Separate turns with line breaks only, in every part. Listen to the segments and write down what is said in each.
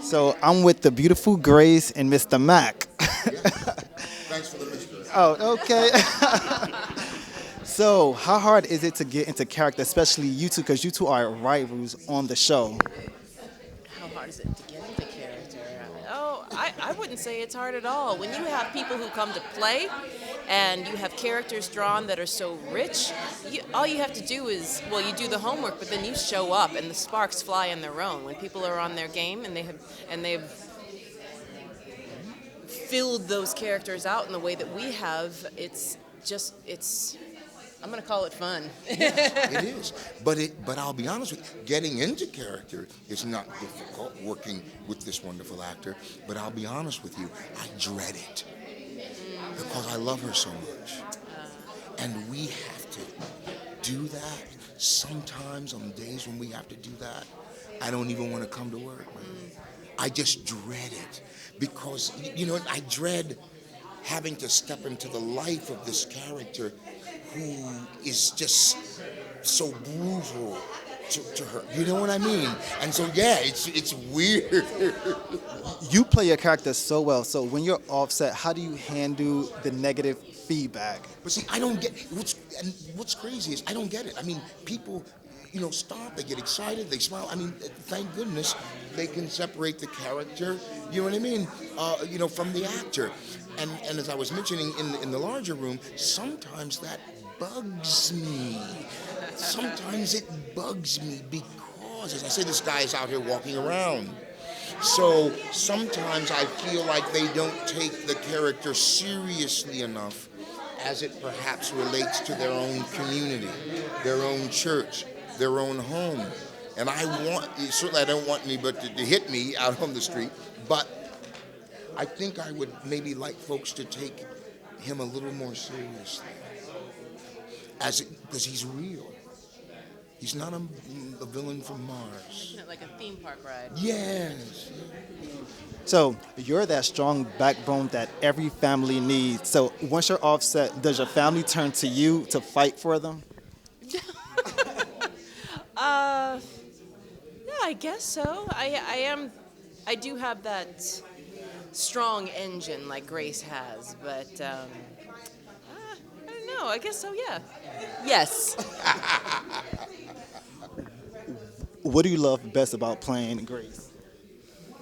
So I'm with the beautiful Grace and Mr. Mac.
Thanks for the mystery.
Oh, okay. So how hard is it to get into character, especially you two, because you two are rivals on the show?
How hard is it to get into character? Oh, I wouldn't say it's hard at all. When you have people who come to play and you have characters drawn that are so rich, all you have to do is, well, you do the homework, but then you show up and the sparks fly in their own. When people are on their game and they've filled those characters out in the way that we have, it's I'm going to call it fun.
It is, but I'll be honest with you, getting into character is not difficult. Working with this wonderful actor, but I'll be honest with you, I dread it because I love her so much, and we have to do that. Sometimes on days when we have to do that, I don't even want to come to work, man. I just dread it because I dread having to step into the life of this character who is just so brutal to her. You know what I mean? And so, yeah, it's weird.
You play your character so well. So when you're offset, how do you handle the negative feedback?
But see, I don't get what's crazy is I don't get it. I mean, people, stop, they get excited, they smile. I mean, thank goodness they can separate the character, you know what I mean, from the actor. And as I was mentioning in the larger room, sometimes that bugs me. Sometimes it bugs me because, as I say, this guy is out here walking around. So sometimes I feel like they don't take the character seriously enough as it perhaps relates to their own community, their own church, their own home. And certainly I don't want anybody to hit me out on the street, but I think I would maybe like folks to take him a little more seriously, because he's real. He's not a villain from Mars.
Isn't it like a theme park ride?
Yes.
So you're that strong backbone that every family needs. So once you're offset, does your family turn to you to fight for them?
Yeah, I guess so. I do have that strong engine like Grace has, but I don't know. I guess so. Yeah. Yes.
What do you love best about playing Grace?
What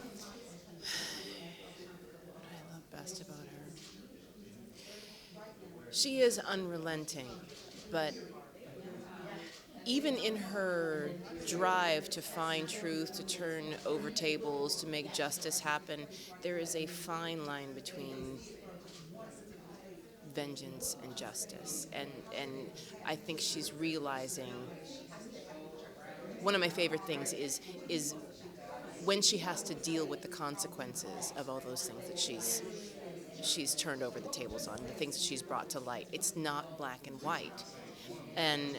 I love best about her. She is unrelenting, but even in her drive to find truth, to turn over tables, to make justice happen, there is a fine line between vengeance and justice. And I think she's realizing one of my favorite things is when she has to deal with the consequences of all those things that she's turned over the tables on, the things that she's brought to light. It's not black and white. And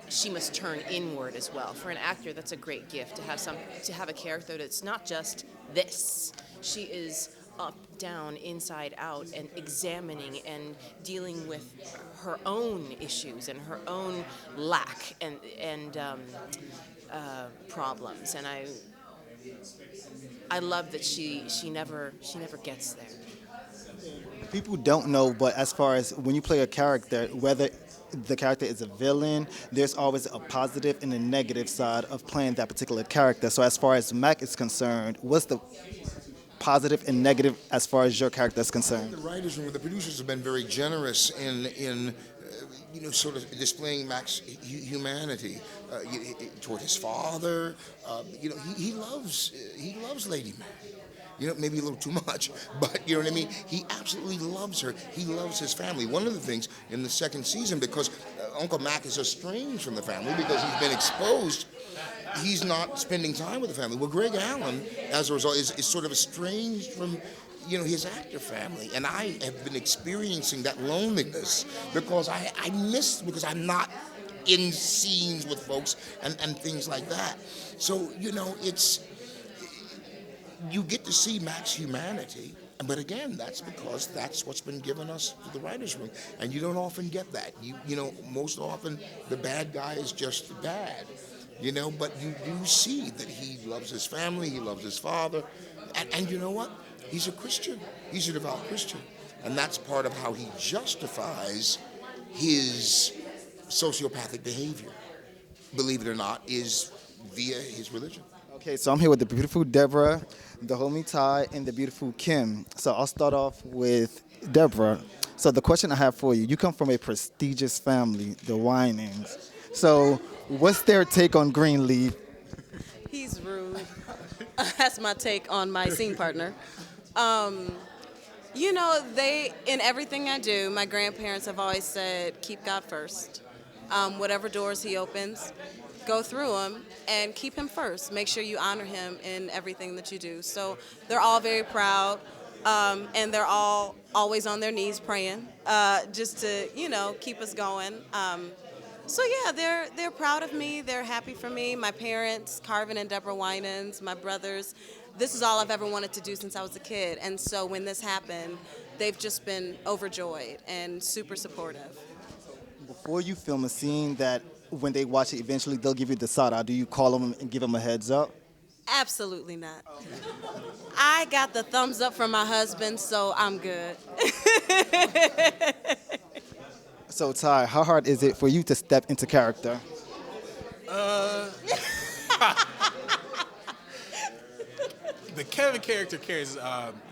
she must turn inward as well. For an actor, that's a great gift to have a character that's not just this. She is up, down, inside out, and examining and dealing with her own issues and her own lack and problems. And I love that she never gets there.
People don't know, but as far as when you play a character, whether the character is a villain, there's always a positive and a negative side of playing that particular character. So as far as Mac is concerned, what's the positive and negative as far as your character is concerned?
The writers and the producers have been very generous in sort of displaying Mac's humanity toward his father. He loves Lady Mac. Maybe a little too much, but you know what I mean? He absolutely loves her. He loves his family. One of the things in the second season, because Uncle Mac is estranged from the family because he's been exposed, he's not spending time with the family. Well, GregAlan, as a result, is sort of estranged from his actor family. And I have been experiencing that loneliness because I miss, because I'm not in scenes with folks and things like that. So, you get to see Mac's humanity, but again, that's because that's what's been given us to the writers' room, and you don't often get that. Most often the bad guy is just bad, But you do see that he loves his family, he loves his father, and you know what? He's a Christian. He's a devout Christian, and that's part of how he justifies his sociopathic behavior, believe it or not, is via his religion.
Okay, so I'm here with the beautiful Deborah, the homie Tye, and the beautiful Kim. So I'll start off with Deborah. So the question I have for you, you come from a prestigious family, the Winans. So what's their take on Greenleaf?
He's rude. That's my take on my scene partner. Um, in everything I do, my grandparents have always said, keep God first. Whatever doors he opens, go through them and keep him first. Make sure you honor him in everything that you do. So they're all very proud, and they're all always on their knees praying, just to, keep us going. So yeah, they're proud of me. They're happy for me. My parents, Carvin and Deborah Winans, my brothers. This is all I've ever wanted to do since I was a kid. And so when this happened, they've just been overjoyed and super supportive.
Before you film a scene that when they watch it, eventually they'll give you the side eye. Do you call them and give them a heads up?
Absolutely not. I got the thumbs up from my husband, so I'm good.
So Tye, how hard is it for you to step into character?
The Kevin character carries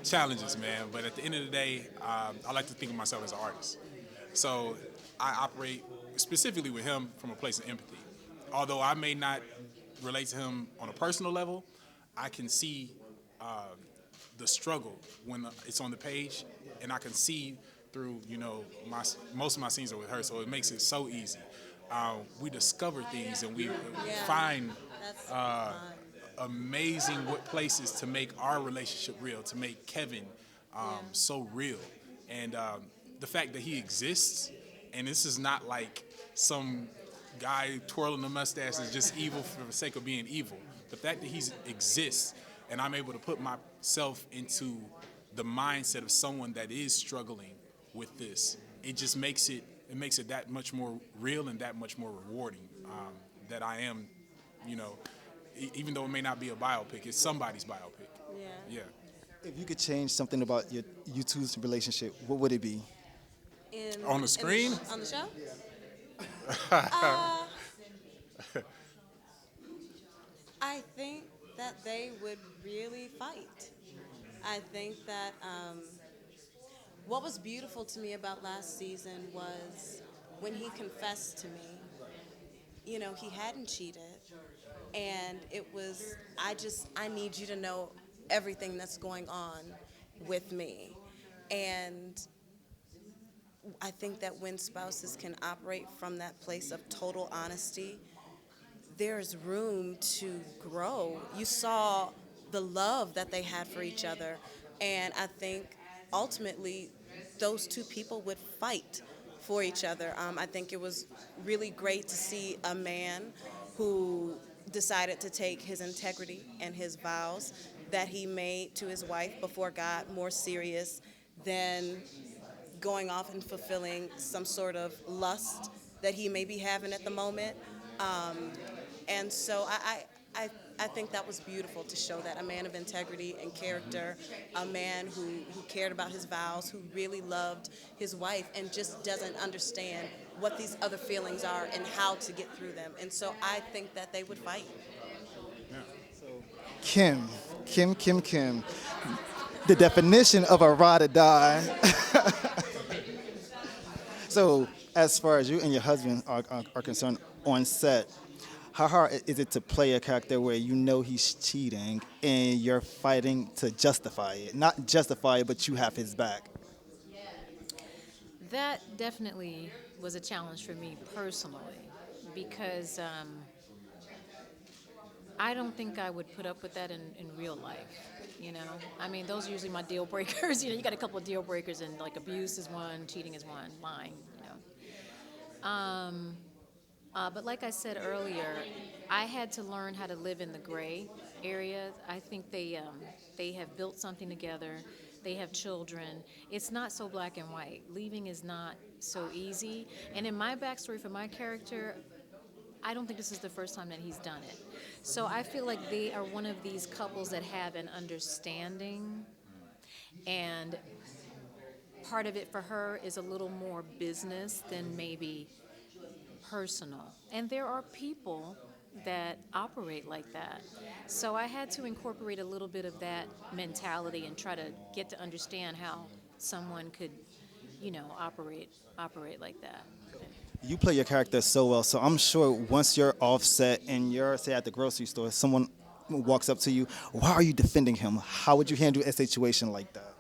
challenges, man. But at the end of the day, I like to think of myself as an artist. So I operate specifically with him from a place of empathy. Although I may not relate to him on a personal level, I can see the struggle when it's on the page, and I can see through, most of my scenes are with her, so it makes it so easy. We discover things and we find amazing places to make our relationship real, to make Kevin so real. And the fact that he exists, and this is not like some guy twirling a mustache is just evil for the sake of being evil. The fact that he exists, and I'm able to put myself into the mindset of someone that is struggling with this, it just makes it that much more real and that much more rewarding. That I am, even though it may not be a biopic, it's somebody's biopic. Yeah.
If you could change something about you two's relationship, what would it be?
On the screen?
On the show? I think that they would really fight. I think that what was beautiful to me about last season was when he confessed to me, he hadn't cheated. And it was, I need you to know everything that's going on with me. And I think that when spouses can operate from that place of total honesty, there's room to grow. You saw the love that they had for each other, and I think ultimately those two people would fight for each other. I think it was really great to see a man who decided to take his integrity and his vows that he made to his wife before God more serious than going off and fulfilling some sort of lust that he may be having at the moment. And so I think that was beautiful to show that a man of integrity and character, a man who cared about his vows, who really loved his wife and just doesn't understand what these other feelings are and how to get through them. And so I think that they would fight.
Kim. The definition of a ride or die. So as far as you and your husband are concerned on set, how hard is it to play a character where he's cheating and you're fighting to justify it? Not justify it, but you have his back.
That definitely was a challenge for me personally because I don't think I would put up with that in real life. I mean, those are usually my deal breakers. You got a couple of deal breakers, and like abuse is one, cheating is one, lying. But like I said earlier, I had to learn how to live in the gray area. I think they have built something together. They have children. It's not so black and white. Leaving is not so easy. And in my backstory for my character, I don't think this is the first time that he's done it. So I feel like they are one of these couples that have an understanding, and part of it for her is a little more business than maybe personal. And there are people that operate like that. So I had to incorporate a little bit of that mentality and try to get to understand how someone could, operate like that.
You play your character so well, so I'm sure once you're offset and you're, say, at the grocery store, someone walks up to you, why are you defending him? How would you handle a situation like that?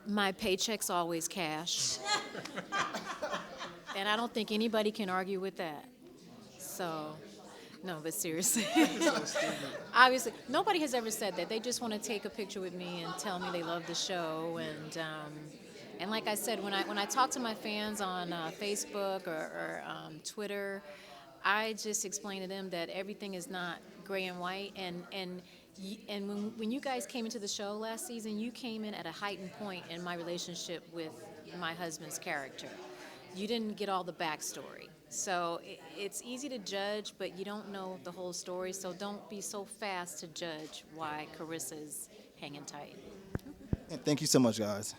My paycheck's always cash. And I don't think anybody can argue with that. So, no, but seriously. Obviously, nobody has ever said that. They just want to take a picture with me and tell me they love the show. And like I said, when I talk to my fans on Facebook or Twitter, I just explain to them that everything is not gray and white. And when you guys came into the show last season, you came in at a heightened point in my relationship with my husband's character. You didn't get all the backstory. So it's easy to judge, but you don't know the whole story. So don't be so fast to judge why Carissa's hanging tight.
And thank you so much, guys.